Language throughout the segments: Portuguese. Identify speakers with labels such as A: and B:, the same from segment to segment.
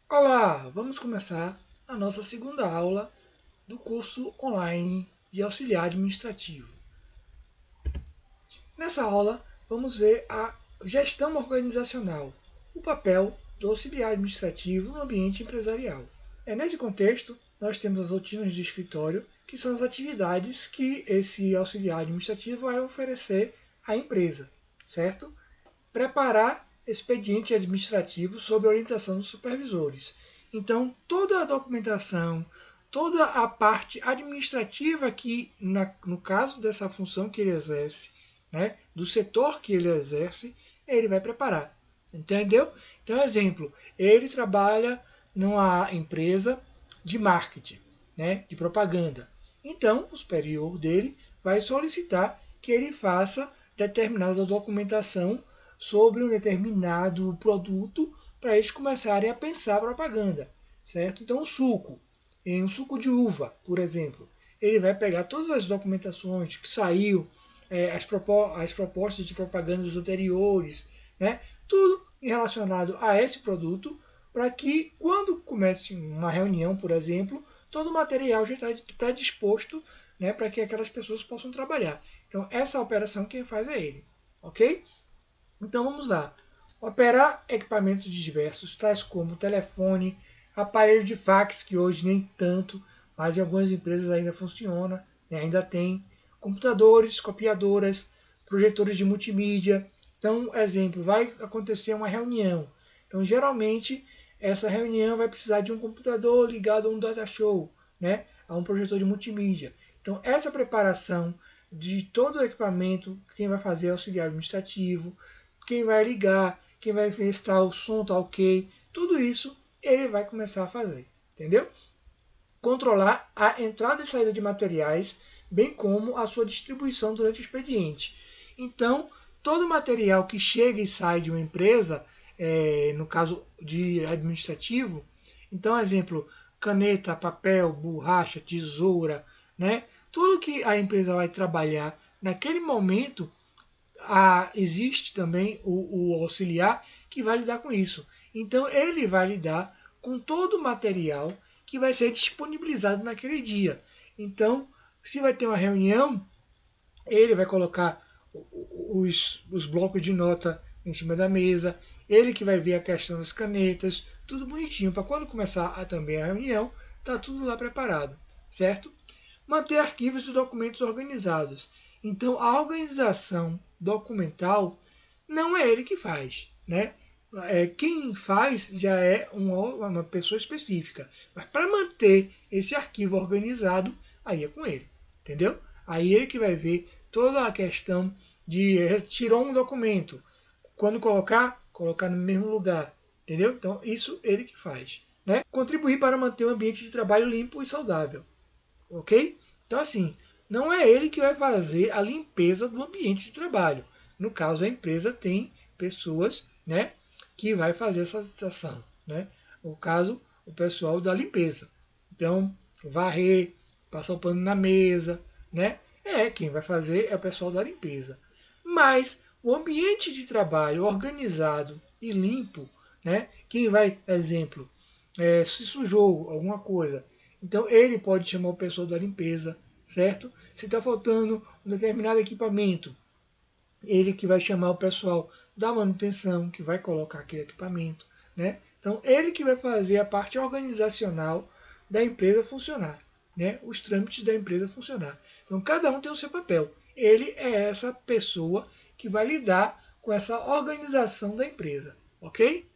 A: Olá, vamos começar a nossa segunda aula do curso online de auxiliar administrativo. Nessa aula, vamos ver a gestão organizacional, o papel do auxiliar administrativo no ambiente empresarial. Nesse contexto, nós temos as rotinas de escritório, que são as atividades que esse auxiliar administrativo vai oferecer à empresa, certo? Preparar expediente administrativo sob orientação dos supervisores. Então, toda a documentação, toda a parte administrativa que, no caso dessa função que ele exerce, né, do setor que ele exerce, ele vai preparar. Entendeu? Então, exemplo, ele trabalha numa empresa de marketing, né, de propaganda. Então, o superior dele vai solicitar que ele faça determinada documentação sobre um determinado produto para eles começarem a pensar a propaganda, certo? Então, um suco de uva, por exemplo, ele vai pegar todas as documentações que saiu, as propostas de propagandas anteriores, né? Tudo relacionado a esse produto, para que quando comece uma reunião, por exemplo, todo o material já está predisposto, né, para que aquelas pessoas possam trabalhar. Então, essa operação quem faz é ele, ok? Então vamos lá. Operar equipamentos diversos, tais como telefone, aparelho de fax, que hoje nem tanto, mas em algumas empresas ainda funciona, né, ainda tem, computadores, copiadoras, projetores de multimídia. Então, exemplo, vai acontecer uma reunião. Então, geralmente, essa reunião vai precisar de um computador ligado a um data show, né, a um projetor de multimídia. Então, essa preparação de todo o equipamento, quem vai fazer é auxiliar administrativo, quem vai ligar, quem vai ver se o som está ok, tudo isso ele vai começar a fazer, entendeu? Controlar a entrada e saída de materiais, bem como a sua distribuição durante o expediente. Então, todo material que chega e sai de uma empresa, no caso de administrativo, então, exemplo, caneta, papel, borracha, tesoura, né? Tudo que a empresa vai trabalhar naquele momento, existe também o auxiliar que vai lidar com isso. Então, ele vai lidar com todo o material que vai ser disponibilizado naquele dia. Então, se vai ter uma reunião, ele vai colocar os blocos de nota em cima da mesa, ele que vai ver a questão das canetas, tudo bonitinho, para quando começar também a reunião, tá tudo lá preparado, certo? Manter arquivos e documentos organizados. Então, a organização documental não é ele que faz, né? Quem faz já é uma pessoa específica. Mas para manter esse arquivo organizado, aí é com ele, entendeu? Aí ele que vai ver toda a questão de tirou um documento, quando colocar no mesmo lugar, entendeu? Então isso ele que faz, né? Contribuir para manter o ambiente de trabalho limpo e saudável, ok? Então assim, não é ele que vai fazer a limpeza do ambiente de trabalho. No caso, a empresa tem pessoas, né, que vai fazer essa ação, né? No caso, o pessoal da limpeza. Então, varrer, passar o pano na mesa, né? Quem vai fazer é o pessoal da limpeza. Mas o ambiente de trabalho organizado e limpo, né? Quem vai, exemplo, se sujou alguma coisa, então ele pode chamar o pessoal da limpeza, certo? Se está faltando um determinado equipamento, ele que vai chamar o pessoal da manutenção, que vai colocar aquele equipamento, né? Então, ele que vai fazer a parte organizacional da empresa funcionar, né? Os trâmites da empresa funcionar. Então, cada um tem o seu papel. Ele é essa pessoa que vai lidar com essa organização da empresa, ok?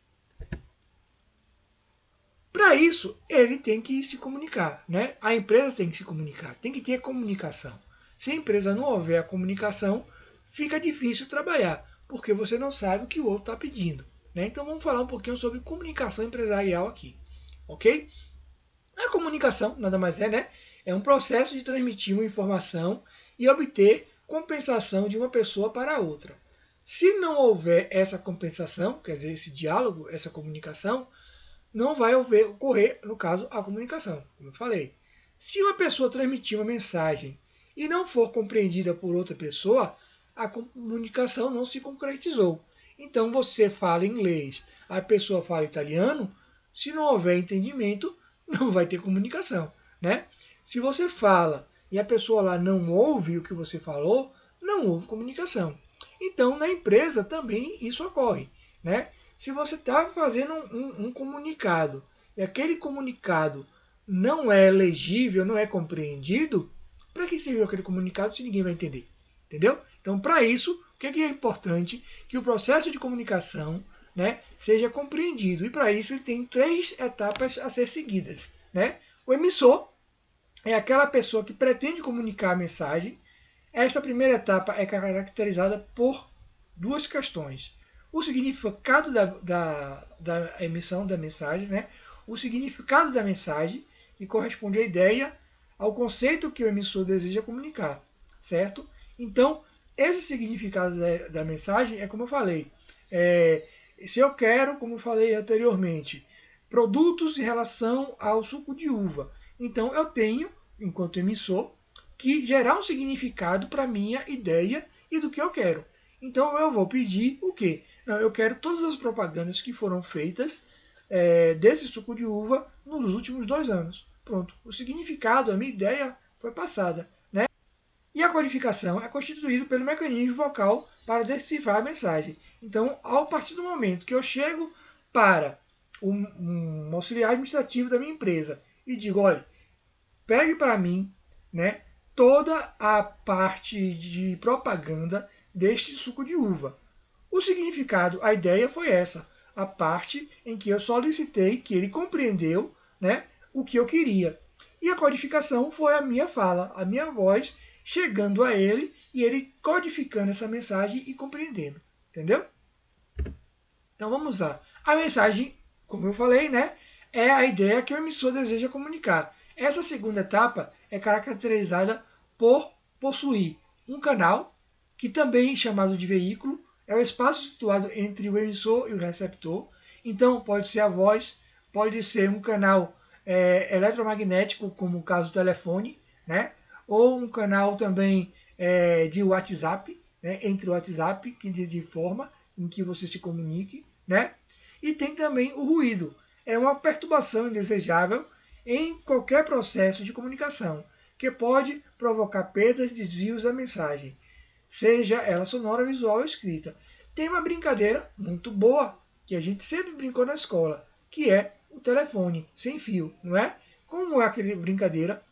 A: Para isso, ele tem que se comunicar, né? A empresa tem que se comunicar, tem que ter comunicação. Se a empresa não houver a comunicação, fica difícil trabalhar, porque você não sabe o que o outro está pedindo, né? Então vamos falar um pouquinho sobre comunicação empresarial aqui, ok? A comunicação nada mais é, né? É um processo de transmitir uma informação e obter compensação de uma pessoa para outra. Se não houver essa compensação, quer dizer, esse diálogo, essa comunicação, não vai ocorrer, no caso, a comunicação, como eu falei. Se uma pessoa transmitir uma mensagem e não for compreendida por outra pessoa, a comunicação não se concretizou. Então você fala inglês, a pessoa fala italiano, Se não houver entendimento, não vai ter comunicação, né? Se você fala e a pessoa lá não ouve o que você falou, não houve comunicação. Então, na empresa também isso ocorre, né? Se você está fazendo um comunicado e aquele comunicado não é legível, não é compreendido, para que serviu aquele comunicado se ninguém vai entender? Entendeu? Então, para isso, o que é importante? Que o processo de comunicação, né, seja compreendido. E para isso ele tem 3 etapas a ser seguidas, né? O emissor é aquela pessoa que pretende comunicar a mensagem. Esta primeira etapa é caracterizada por 2 questões. O significado da emissão da mensagem, né? O significado da mensagem, que corresponde à ideia, ao conceito que o emissor deseja comunicar, certo? Então, esse significado da mensagem é como eu falei. Se eu quero, como eu falei anteriormente, produtos em relação ao suco de uva, então eu tenho, enquanto emissor, que gerar um significado para a minha ideia e do que eu quero. Então eu vou pedir o quê? Não, eu quero todas as propagandas que foram feitas desse suco de uva nos últimos 2 anos. Pronto, o significado, a minha ideia foi passada, né? E a codificação é constituída pelo mecanismo vocal para decifrar a mensagem. Então, a partir do momento que eu chego para um auxiliar administrativo da minha empresa e digo, olha, pegue para mim, né, toda a parte de propaganda deste suco de uva. O significado, a ideia foi essa, a parte em que eu solicitei que ele compreendeu, né, o que eu queria. E a codificação foi a minha fala, a minha voz chegando a ele e ele codificando essa mensagem e compreendendo. Entendeu? Então vamos lá. A mensagem, como eu falei, né, é a ideia que o emissor deseja comunicar. Essa segunda etapa é caracterizada por possuir um canal, que também é chamado de veículo, é o espaço situado entre o emissor e o receptor. Então pode ser a voz, pode ser um canal eletromagnético, como o caso do telefone, né? Ou um canal também de WhatsApp, né? Entre o WhatsApp, de forma em que você se comunique, né? E tem também o ruído, é uma perturbação indesejável em qualquer processo de comunicação, que pode provocar perdas, desvios da mensagem, seja ela sonora, visual ou escrita. Tem uma brincadeira muito boa, que a gente sempre brincou na escola, que é o telefone sem fio, não é? Como é aquela brincadeira,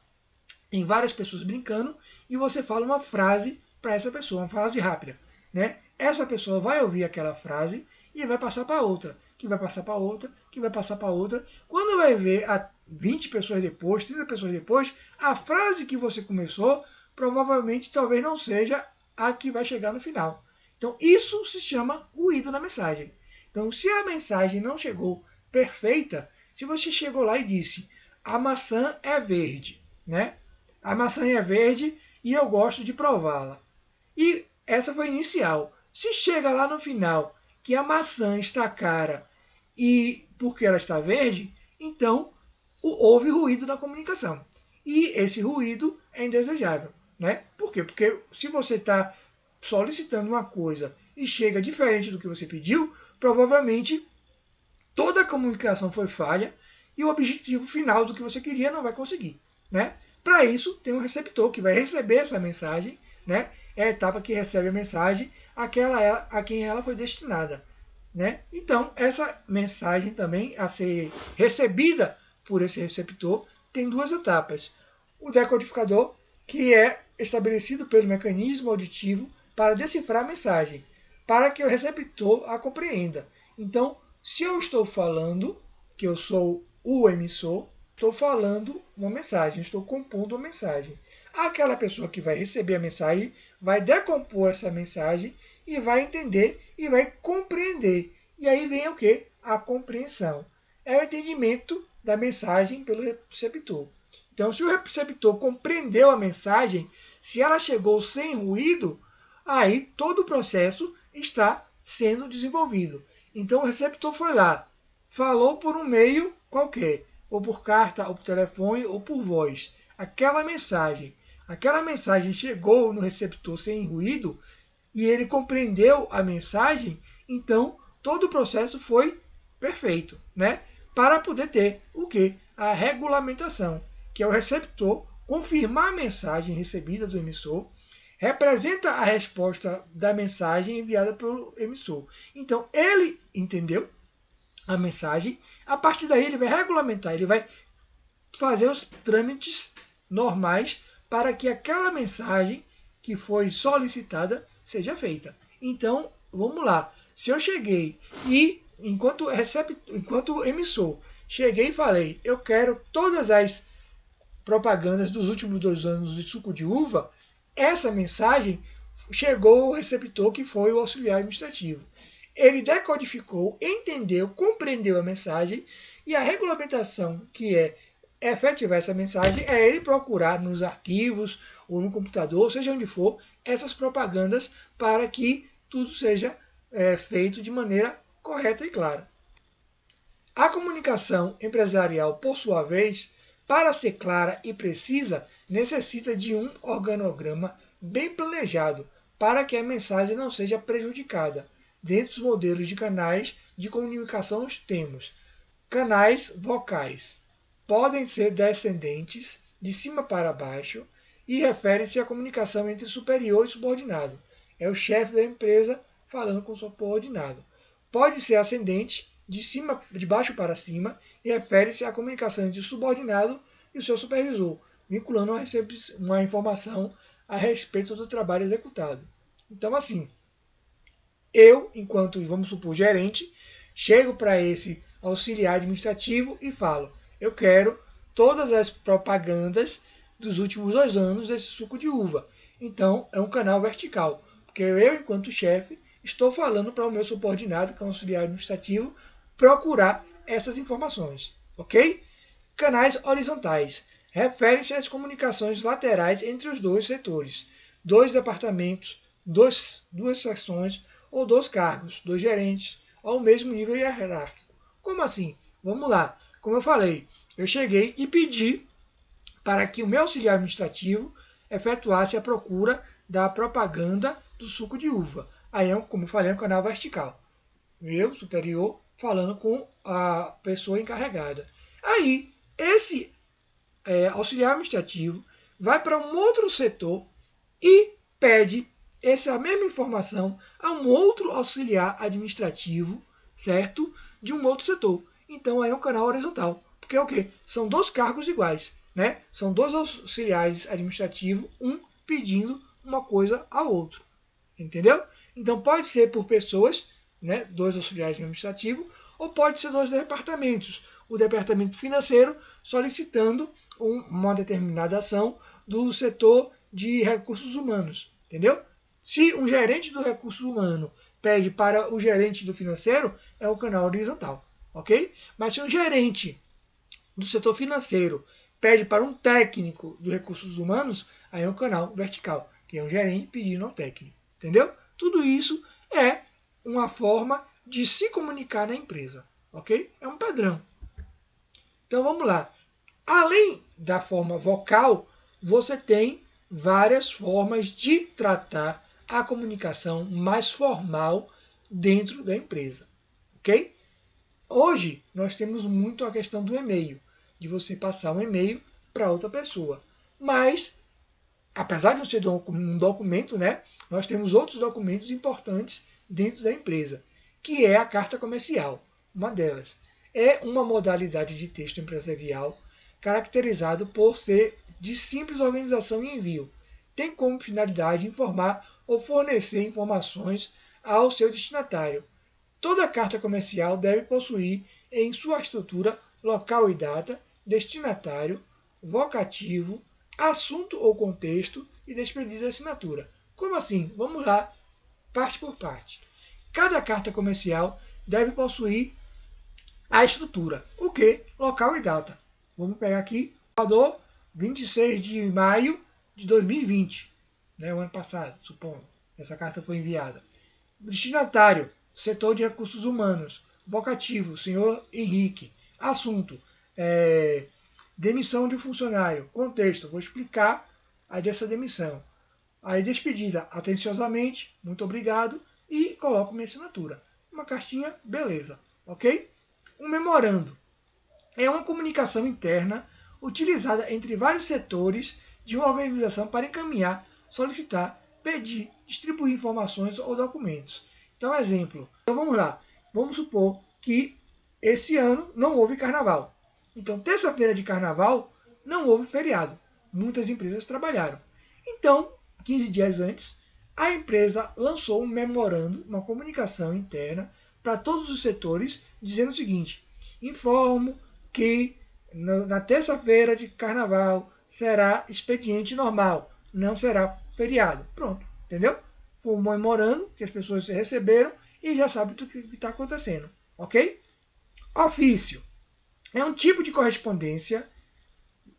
A: tem várias pessoas brincando e você fala uma frase para essa pessoa, uma frase rápida, né? Essa pessoa vai ouvir aquela frase e vai passar para outra, que vai passar para outra, que vai passar para outra. Quando vai ver 20 pessoas depois, 30 pessoas depois, a frase que você começou provavelmente talvez não seja a que vai chegar no final. Então isso se chama ruído na mensagem. Então se a mensagem não chegou perfeita, se você chegou lá e disse a maçã é verde, né? A maçã é verde e eu gosto de prová-la. E essa foi a inicial. Se chega lá no final que a maçã está cara e porque ela está verde, então houve ruído na comunicação. E esse ruído é indesejável, né? Por quê? Porque se você está solicitando uma coisa e chega diferente do que você pediu, provavelmente toda a comunicação foi falha e o objetivo final do que você queria não vai conseguir, né? Para isso, tem um receptor que vai receber essa mensagem, né? É a etapa que recebe a mensagem a quem ela foi destinada, né? Então, essa mensagem também a ser recebida por esse receptor tem 2 etapas. O decodificador, que é estabelecido pelo mecanismo auditivo para decifrar a mensagem, para que o receptor a compreenda. Então, se eu estou falando, que eu sou o emissor, estou falando uma mensagem, estou compondo uma mensagem. Aquela pessoa que vai receber a mensagem vai decompor essa mensagem e vai entender e vai compreender. E aí vem o quê? A compreensão. É o entendimento da mensagem pelo receptor. Então, se o receptor compreendeu a mensagem, se ela chegou sem ruído, aí todo o processo está sendo desenvolvido. Então, o receptor foi lá, falou por um meio qualquer, ou por carta, ou por telefone, ou por voz. Aquela mensagem chegou no receptor sem ruído e ele compreendeu a mensagem, então todo o processo foi perfeito, né? para poder ter o quê? A regulamentação, que é o receptor confirmar a mensagem recebida do emissor, representa a resposta da mensagem enviada pelo emissor. Então, ele entendeu a mensagem, a partir daí ele vai regulamentar, ele vai fazer os trâmites normais para que aquela mensagem que foi solicitada seja feita. Então, vamos lá. Se eu cheguei e, enquanto emissor, cheguei e falei, eu quero todas as propagandas dos últimos 2 anos de suco de uva, essa mensagem chegou ao receptor, que foi o auxiliar administrativo. Ele decodificou, entendeu, compreendeu a mensagem, e a regulamentação que é efetivar essa mensagem é ele procurar nos arquivos ou no computador, seja onde for, essas propagandas para que tudo seja feito de maneira correta e clara. A comunicação empresarial, por sua vez, para ser clara e precisa, necessita de um organograma bem planejado para que a mensagem não seja prejudicada. Dentro dos modelos de canais de comunicação, temos canais vocais. Podem ser descendentes, de cima para baixo, e refere-se à comunicação entre superior e subordinado. É o chefe da empresa falando com o subordinado. Pode ser ascendente, de baixo para cima, e refere-se à comunicação entre o subordinado e o seu supervisor, vinculando uma informação a respeito do trabalho executado. Então, assim, eu, enquanto, vamos supor, gerente, chego para esse auxiliar administrativo e falo, eu quero todas as propagandas dos últimos 2 anos desse suco de uva. Então, é um canal vertical, porque eu, enquanto chefe, estou falando para o meu subordinado, que é um auxiliar administrativo, procurar essas informações, ok? Canais horizontais. Refere-se às comunicações laterais entre os 2 setores, 2 departamentos, 2 seções ou 2 cargos, 2 gerentes, ao mesmo nível hierárquico. Como assim? Vamos lá. Como eu falei, eu cheguei e pedi para que o meu auxiliar administrativo efetuasse a procura da propaganda do suco de uva. Aí, como eu falei, é um canal vertical. Eu, superior, falando com a pessoa encarregada. Aí, esse auxiliar administrativo vai para um outro setor e pede essa mesma informação a um outro auxiliar administrativo, certo? De um outro setor. Então, aí é um canal horizontal. Porque é o quê? São 2 cargos iguais, né? São 2 auxiliares administrativos, um pedindo uma coisa ao outro. Entendeu? Então, pode ser por pessoas, né? 2 auxiliares administrativos, ou pode ser 2 departamentos. O departamento financeiro solicitando uma determinada ação do setor de recursos humanos. Entendeu? Se um gerente do recurso humano pede para o gerente do financeiro, é um canal horizontal. Ok? Mas se um gerente do setor financeiro pede para um técnico de recursos humanos, aí é um canal vertical, que é um gerente pedindo ao técnico. Entendeu? Tudo isso é uma forma de se comunicar na empresa. Ok? É um padrão. Então vamos lá. Além da forma vocal, você tem várias formas de tratar a comunicação mais formal dentro da empresa. Ok? Hoje nós temos muito a questão do e-mail, de você passar um e-mail para outra pessoa. Mas, apesar de não ser um documento, né, nós temos outros documentos importantes dentro da empresa, que é a carta comercial. Uma delas é uma modalidade de texto empresarial caracterizado por ser de simples organização e envio. Tem como finalidade informar ou fornecer informações ao seu destinatário. Toda carta comercial deve possuir em sua estrutura local e data, destinatário, vocativo, assunto ou contexto e despedida de assinatura. Como assim? Vamos lá, parte por parte. Cada carta comercial deve possuir a estrutura. O que? Local e data. Vamos pegar aqui, Salvador, 26 de maio de 2020, né, o ano passado, supondo. Essa carta foi enviada. Destinatário, setor de recursos humanos. Vocativo, senhor Henrique. Assunto, demissão de funcionário. Contexto, vou explicar dessa demissão. Aí despedida, atenciosamente, muito obrigado, e coloco minha assinatura. Uma cartinha, beleza, ok? Um memorando. é uma comunicação interna utilizada entre vários setores de uma organização para encaminhar, solicitar, pedir, distribuir informações ou documentos. Então, exemplo. Então, vamos lá. Vamos supor que esse ano não houve carnaval. Então, terça-feira de carnaval, não houve feriado. Muitas empresas trabalharam. Então, 15 dias antes, a empresa lançou um memorando, uma comunicação interna para todos os setores, dizendo o seguinte: informo que na terça-feira de carnaval será expediente normal, não será feriado. Pronto, entendeu? Foi um memorando que as pessoas receberam e já sabem do que está acontecendo, ok? Ofício é um tipo de correspondência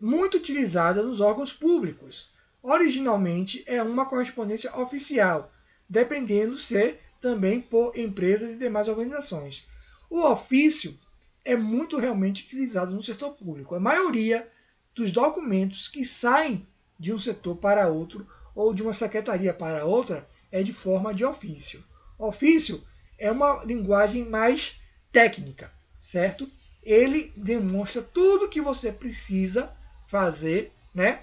A: muito utilizada nos órgãos públicos. Originalmente é uma correspondência oficial, dependendo ser também por empresas e demais organizações. O ofício é muito realmente utilizado no setor público. A maioria dos documentos que saem de um setor para outro ou de uma secretaria para outra é de forma de ofício. Ofício é uma linguagem mais técnica, certo? Ele demonstra tudo que você precisa fazer, né?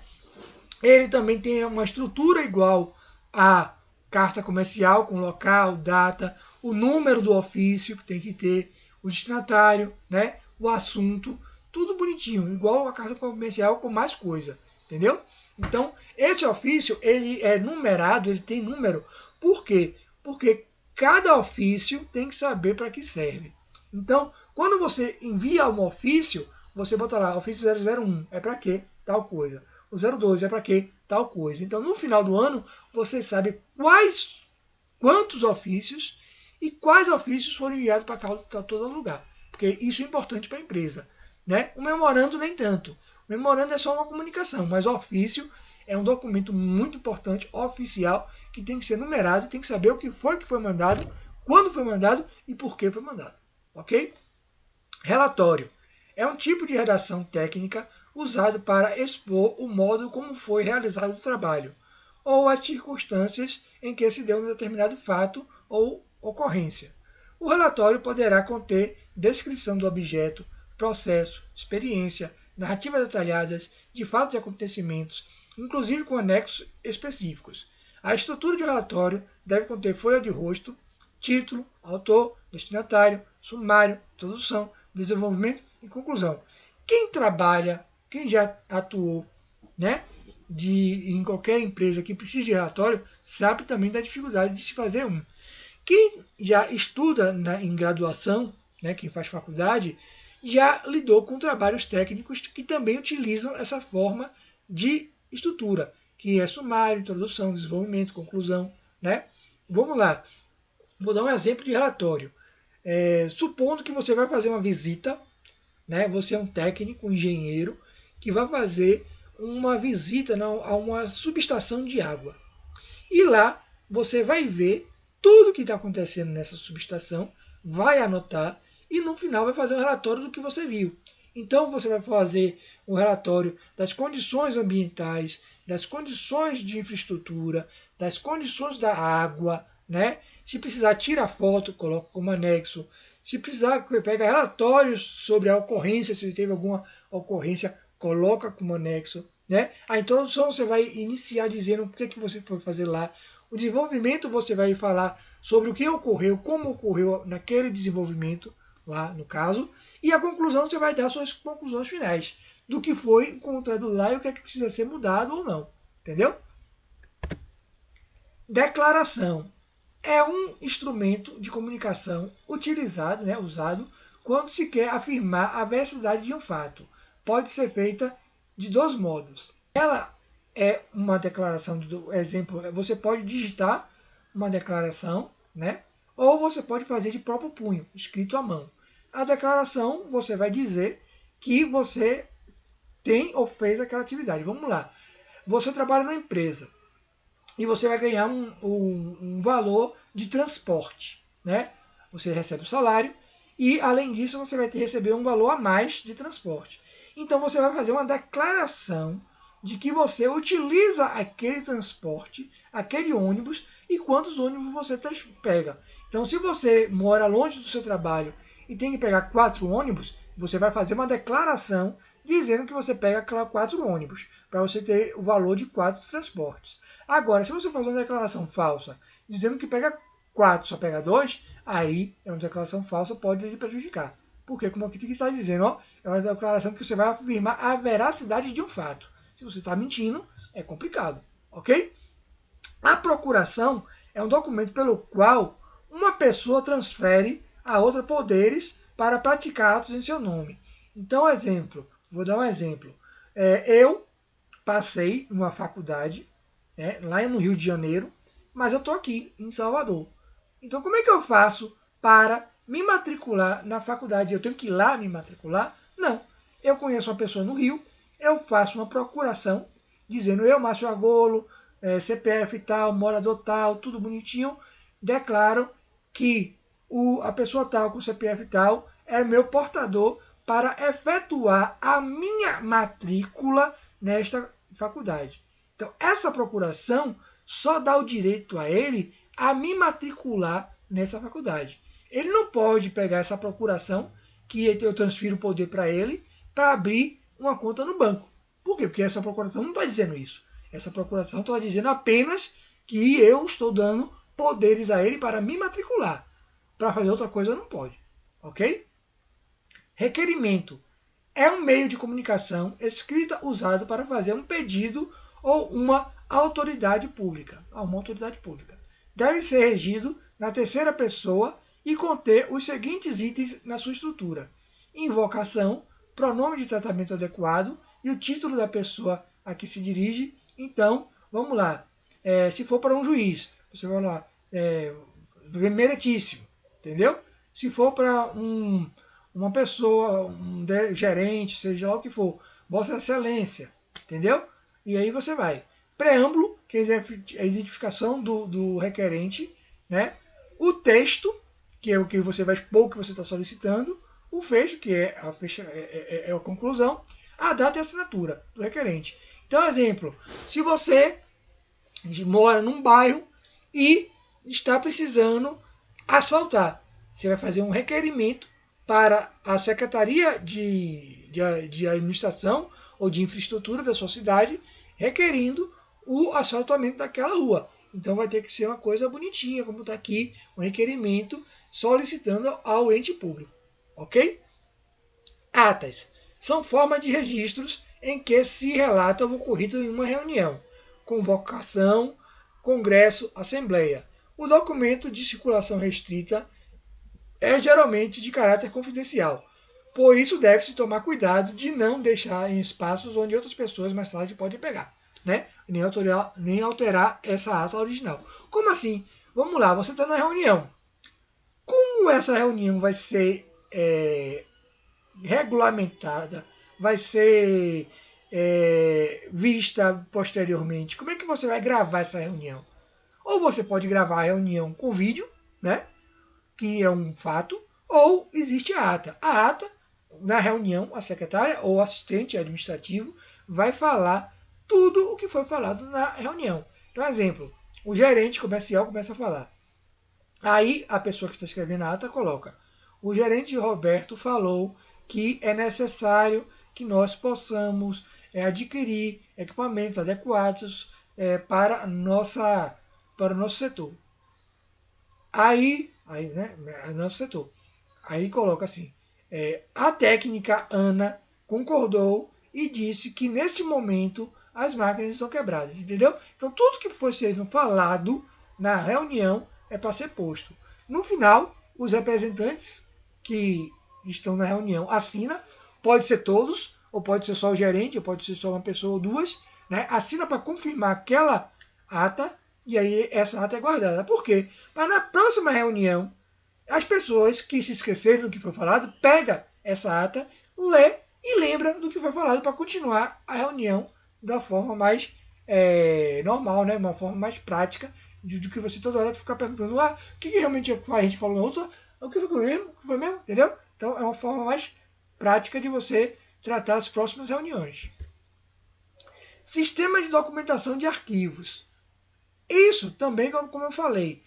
A: Ele também tem uma estrutura igual à carta comercial, com local, data, o número do ofício que tem que ter, o destinatário, né? O assunto, tudo bonitinho, igual a carta comercial com mais coisa, entendeu? Então, esse ofício, ele é numerado, ele tem número. Por quê? Porque cada ofício tem que saber para que serve. Então, quando você envia um ofício, você bota lá, ofício 001, é para quê? Tal coisa. O 02 é para quê? Tal coisa. Então, no final do ano, você sabe quantos ofícios e quais ofícios foram enviados para todo lugar. Porque isso é importante para a empresa, né? O memorando nem tanto. O memorando é só uma comunicação, mas o ofício é um documento muito importante, oficial, que tem que ser numerado, tem que saber o que foi mandado, quando foi mandado e por que foi mandado. Ok? Relatório. É um tipo de redação técnica usado para expor o modo como foi realizado o trabalho, ou as circunstâncias em que se deu um determinado fato ou ocorrência. O relatório poderá conter descrição do objeto, processo, experiência, narrativas detalhadas de fatos e acontecimentos, inclusive com anexos específicos. A estrutura de relatório deve conter folha de rosto, título, autor, destinatário, sumário, introdução, desenvolvimento e conclusão. Quem trabalha, quem já atuou, né, em qualquer empresa que precise de relatório, sabe também da dificuldade de se fazer um. Quem já estuda em graduação, né, quem faz faculdade, já lidou com trabalhos técnicos que também utilizam essa forma de estrutura, que é sumário, introdução, desenvolvimento, conclusão, né? Vamos lá. Vou dar um exemplo de relatório. Supondo que você vai fazer uma visita, né? Você é um técnico, um engenheiro, que vai fazer uma visita a uma subestação de água. E lá você vai ver tudo o que está acontecendo nessa subestação, vai anotar e no final vai fazer um relatório do que você viu. Então você vai fazer um relatório das condições ambientais, das condições de infraestrutura, das condições da água, né? Se precisar, tira foto, coloca como anexo. Se precisar, pega relatórios sobre a ocorrência, se teve alguma ocorrência, coloca como anexo, né? A introdução você vai iniciar dizendo o que você foi fazer lá. O desenvolvimento você vai falar sobre o que ocorreu, como ocorreu naquele desenvolvimento, lá no caso. E a conclusão você vai dar suas conclusões finais do que foi encontrado lá e o que é que precisa ser mudado ou não. Entendeu? Declaração. É um instrumento de comunicação utilizado, né, usado quando se quer afirmar a veracidade de um fato. Pode ser feita de dois modos. Ela é uma declaração, do exemplo, você pode digitar uma declaração, né? Ou você pode fazer de próprio punho, escrito à mão. A declaração, você vai dizer que você tem ou fez aquela atividade. Vamos lá. Você trabalha numa empresa e você vai ganhar um valor de transporte, né? Você recebe o salário e, além disso, você vai receber um valor a mais de transporte. Então, você vai fazer uma declaração de que você utiliza aquele transporte, aquele ônibus, e quantos ônibus você pega. Então, se você mora longe do seu trabalho e tem que pegar 4 ônibus, Você vai fazer uma declaração dizendo que você pega 4 ônibus, para você ter o valor de 4 transportes. Agora, se você faz uma declaração falsa dizendo que pega 4, só pega 2, aí é uma declaração falsa, pode lhe prejudicar. Porque, como aqui está dizendo, ó, é uma declaração que você vai afirmar a veracidade de um fato. Se você está mentindo, é complicado, ok? A procuração é um documento pelo qual uma pessoa transfere a outra poderes para praticar atos em seu nome. Então, exemplo, vou dar um exemplo. Eu passei numa faculdade, lá no Rio de Janeiro, mas eu estou aqui em Salvador. Então, como é que eu faço para me matricular na faculdade? Eu tenho que ir lá me matricular? Não. Eu conheço uma pessoa no Rio, eu faço uma procuração, dizendo eu, Márcio Agolo, CPF tal, morador tal, tudo bonitinho, declaro que a pessoa tal com CPF tal é meu portador para efetuar a minha matrícula nesta faculdade. Então, essa procuração só dá o direito a ele a me matricular nessa faculdade. Ele não pode pegar essa procuração, que eu transfiro o poder para ele, para abrir uma conta no banco. Por quê? Porque essa procuração não está dizendo isso. Essa procuração está dizendo apenas que eu estou dando poderes a ele para me matricular. Para fazer outra coisa não pode. Ok? Requerimento é um meio de comunicação escrita usado para fazer um pedido ou uma autoridade pública. Deve ser regido na terceira pessoa e conter os seguintes itens na sua estrutura: invocação, pronome de tratamento adequado e o título da pessoa a que se dirige. Então, vamos lá. Se for para um juiz, você vai lá, meritíssimo, entendeu? Se for para uma pessoa, um gerente, seja lá o que for, Vossa Excelência, entendeu? E aí você vai. Preâmbulo, que é a identificação do requerente, né? O texto, que é o que você vai expor o que você está solicitando, o fecho, que é a conclusão, a data e a assinatura do requerente. Então, exemplo, se você mora num bairro e está precisando asfaltar, você vai fazer um requerimento para a Secretaria de Administração ou de Infraestrutura da sua cidade, requerindo o asfaltamento daquela rua. Então vai ter que ser uma coisa bonitinha, como está aqui, um requerimento solicitando ao ente público. Ok? Atas são formas de registros em que se relata o ocorrido em uma reunião, convocação, congresso, assembleia. O documento de circulação restrita é geralmente de caráter confidencial. Por isso deve-se tomar cuidado de não deixar em espaços onde outras pessoas mais tarde podem pegar, né? Nem alterar essa ata original. Como assim? Vamos lá, você está na reunião. Como essa reunião vai ser regulamentada, vai ser vista posteriormente? Como é que você vai gravar essa reunião? Ou você pode gravar a reunião com vídeo, né? Que é um fato, ou existe a ata. A ata, na reunião, a secretária ou o assistente administrativo vai falar tudo o que foi falado na reunião. Então, exemplo, o gerente comercial começa a falar. Aí a pessoa que está escrevendo a ata coloca: o gerente Roberto falou que é necessário que nós possamos adquirir equipamentos adequados para o nosso setor. Aí, né, nosso setor. Aí coloca assim: a técnica Ana concordou e disse que nesse momento as máquinas estão quebradas, entendeu? Então tudo que foi sendo falado na reunião é para ser posto. No final, os representantes que estão na reunião assinam, pode ser todos, ou pode ser só o gerente, ou pode ser só uma pessoa ou duas, né? Assina para confirmar aquela ata, e aí essa ata é guardada. Por quê? Para na próxima reunião, as pessoas que se esqueceram do que foi falado, pega essa ata, lê e lembra do que foi falado para continuar a reunião da forma mais normal, né? Uma forma mais prática, do que você toda hora ficar perguntando o que realmente a gente falou na outra, o que foi mesmo? O que foi mesmo? Entendeu? Então é uma forma mais prática de você tratar as próximas reuniões. Sistema de documentação de arquivos. Isso também, como eu falei,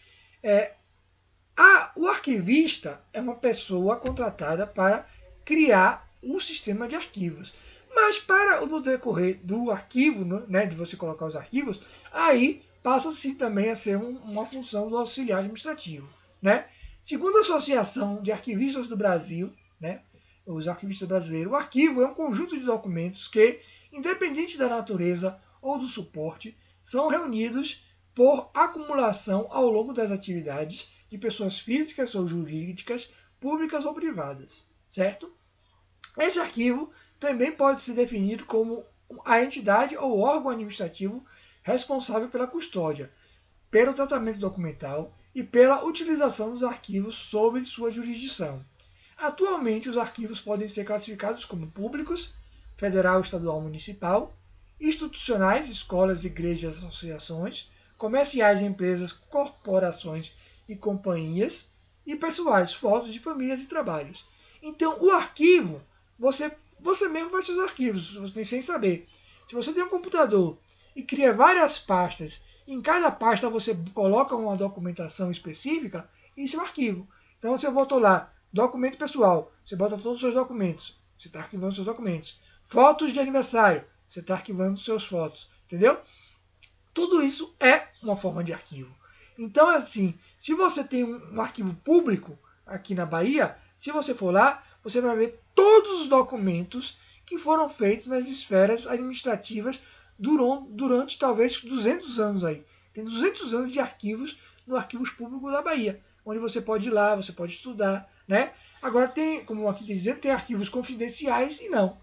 A: o arquivista é uma pessoa contratada para criar um sistema de arquivos. Mas para o decorrer do arquivo, né, de você colocar os arquivos, aí passa-se também a ser uma função do auxiliar administrativo. Né? Segundo a Associação de Arquivistas do Brasil, né, os arquivistas brasileiros, o arquivo é um conjunto de documentos que, independente da natureza ou do suporte, são reunidos por acumulação ao longo das atividades de pessoas físicas ou jurídicas, públicas ou privadas, certo? Esse arquivo também pode ser definido como a entidade ou órgão administrativo responsável pela custódia, pelo tratamento documental e pela utilização dos arquivos sob sua jurisdição. Atualmente, os arquivos podem ser classificados como públicos, federal, estadual, municipal, institucionais, escolas, igrejas, associações, comerciais, empresas, corporações e companhias, e pessoais, fotos de famílias e trabalhos. Então, o arquivo, você mesmo faz seus arquivos, sem saber. Se você tem um computador e cria várias pastas, em cada pasta você coloca uma documentação específica, isso é um arquivo. Então, você botou lá, documento pessoal, você bota todos os seus documentos, você está arquivando seus documentos. Fotos de aniversário, você está arquivando seus fotos, entendeu? Tudo isso é uma forma de arquivo. Então, assim, se você tem um arquivo público aqui na Bahia, se você for lá, você vai ver todos os documentos que foram feitos nas esferas administrativas durante talvez 200 anos aí. Tem 200 anos de arquivos no Arquivos Públicos da Bahia, onde você pode ir lá, você pode estudar, né? Agora tem, como aqui tem dizendo, tem arquivos confidenciais e não.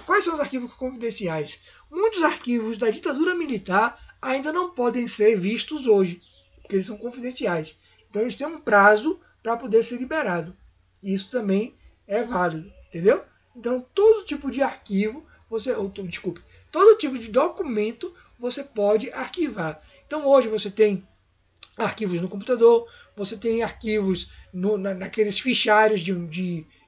A: Quais são os arquivos confidenciais? Muitos arquivos da ditadura militar ainda não podem ser vistos hoje, porque eles são confidenciais. Então eles têm um prazo para poder ser liberado. Isso também é válido, entendeu? Então todo tipo de arquivo, todo tipo de documento você pode arquivar. Então hoje você tem arquivos no computador, você tem arquivos naqueles fichários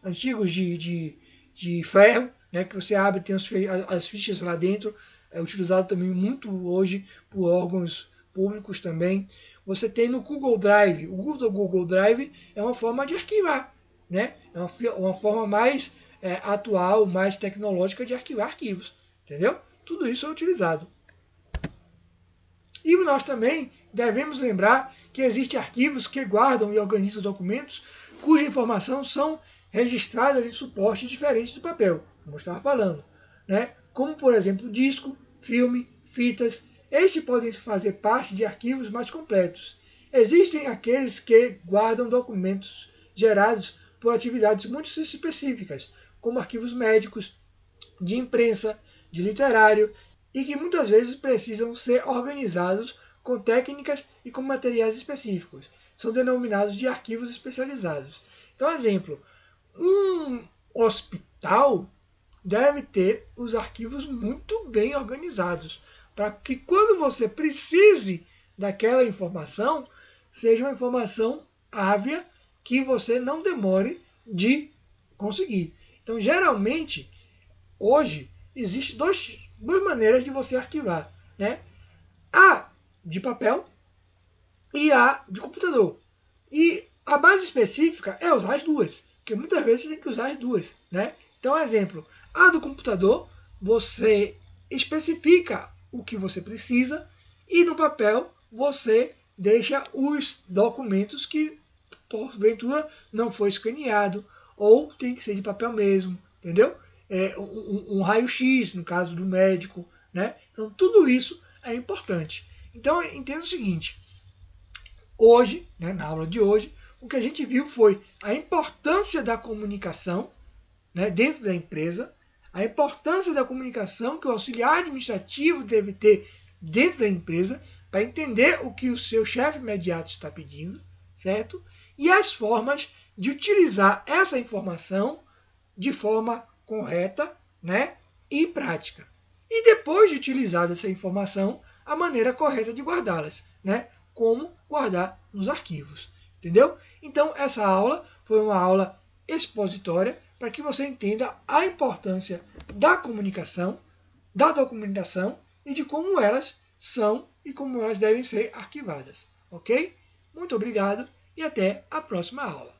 A: antigos de ferro, né, que você abre, tem as fichas lá dentro, é utilizado também muito hoje por órgãos públicos também. Você tem no Google Drive, o Google Drive é uma forma de arquivar, né? É uma forma mais atual, mais tecnológica de arquivar arquivos, entendeu? Tudo isso é utilizado. E nós também devemos lembrar que existem arquivos que guardam e organizam documentos cuja informação são registradas em suportes diferentes do papel, como eu estava falando, né? Como, por exemplo, disco, filme, fitas. Estes podem fazer parte de arquivos mais completos. Existem aqueles que guardam documentos gerados por atividades muito específicas, como arquivos médicos, de imprensa, de literário, e que muitas vezes precisam ser organizados com técnicas e com materiais específicos. São denominados de arquivos especializados. Então, exemplo, um hospital deve ter os arquivos muito bem organizados, para que quando você precise daquela informação, seja uma informação ávia que você não demore de conseguir. Então, geralmente, hoje, existem duas maneiras de você arquivar, né? A de papel e a de computador. E a mais específica é usar as duas, porque muitas vezes você tem que usar as duas, né? Então, exemplo, a do computador, você especifica o que você precisa e no papel você deixa os documentos que porventura não foi escaneado ou tem que ser de papel mesmo, entendeu? Um raio-x, no caso do médico, né? Então, tudo isso é importante. Então, entenda o seguinte, hoje, né, na aula de hoje, o que a gente viu foi a importância da comunicação, né, dentro da empresa, a importância da comunicação que o auxiliar administrativo deve ter dentro da empresa para entender o que o seu chefe imediato está pedindo, certo? E as formas de utilizar essa informação de forma correta, né, e prática. E depois de utilizada essa informação, a maneira correta de guardá-las, né, como guardar nos arquivos, entendeu? Então essa aula foi uma aula expositória para que você entenda a importância da comunicação, da documentação e de como elas são e como elas devem ser arquivadas, ok? Muito obrigado e até a próxima aula.